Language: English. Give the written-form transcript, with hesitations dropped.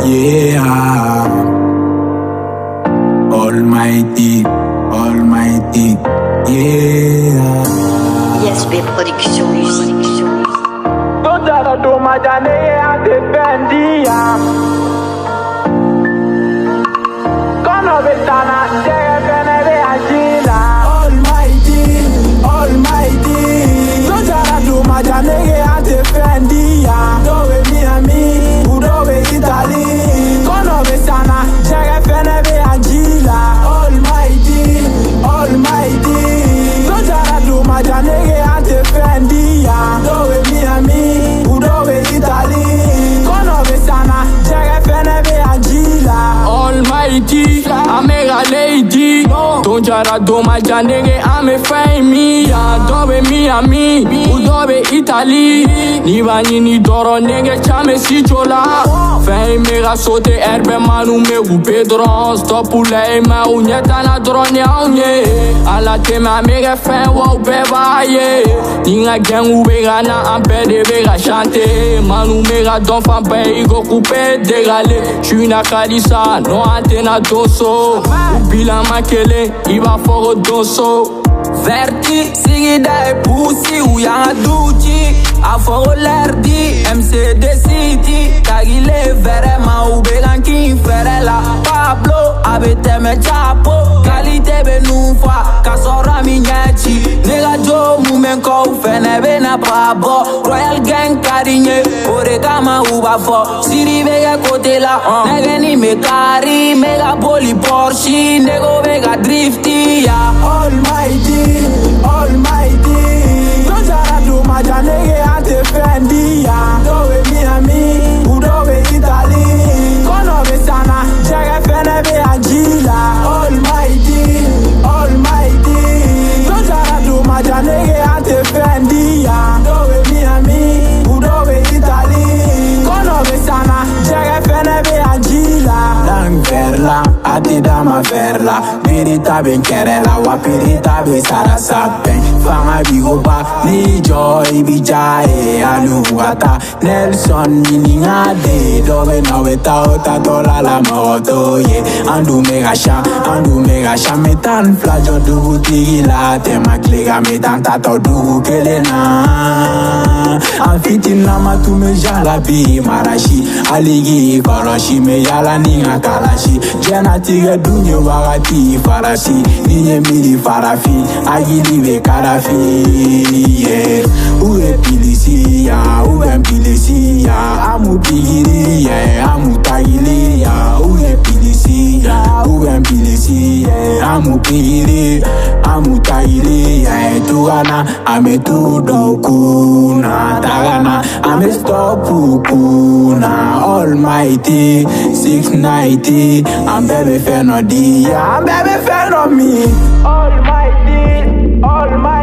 Yeah. Almighty, Almighty, yeah. ISB Production Musique. Toda do Madane a defendia. Kono betana defenebe agila. Almighty, Almighty. Toda do Madane a defendia. Dove Miami, Udove Italy. Kono betana defenebe agila. Almighty, Almighty. Toda do Madane a defendia. Dove Miami, Udove Italy. Kono betana defenebe agila. Almighty, Amega lady. Tonjara do majanege ame fame ya. Dove Miami, Udove Italy. Niva nini doro nege chame si chola. Fame mega sote erbe manu me u pedron. Stop ule ma unyeta na drone aunye. Ala tema mega fan wa beba ye. Ninga gang u vega na ampe de vega chante. Manu mega don fan pe go coupe dégale. J'suis na Kalisa, no antena doso. Bila makele, iba foro doso. Verti, sigida e pussy, ou y'a douchi. A foro lerdi, MCD City. Tagile vere ma ou began ki fere la. Pablo, abete me chapo. Kalite be nufa, kasora mi nyechi. Nega jo mumen ko fene be na pabo. Royal gang karinye, ore kama uba fo. Siri vega kote la, nege ni me kari. Mega poli Porsche, nego vega drifty ya. Almighty, Almighty. Tonjara do majanege ante fendi ya. Dove Miami, Udove Italy. Kono besana, jege fene be agila. Almighty, Almighty. Tonjara do majanege ante fendi ya. Dove Miami, Udove Italy. Kono besana, jege fene be agila. Lang verla, ati dama verla. Pirita ben kerela, wa pirita be sarasa ben. Fanga bigoba, ni joy bijae aluwata. Nelson miningade, dove nawe taota tola la moto ye. Andu mega sha metan flajo du tigila te maklega metan tato du kelena. Anfiti nama tu me jala bi marashi, aligi koroshi me yala ninga kalashi. Jena tige dunyo wagati farasi, ninye miri farafi, agili ve karafi. Yeah, uwe pilisi ya, uwe pilisi ya, amu pigiri ya, amu tagili ya, uwe pilisi ya, uwe pilisi ya, amu pigiri, amu tagili ya, tugana ame tudo kuna, tagana ame stopu kuna. Almighty 690, I'm baby fan of D, I'm baby fan of me. Almighty, Almighty.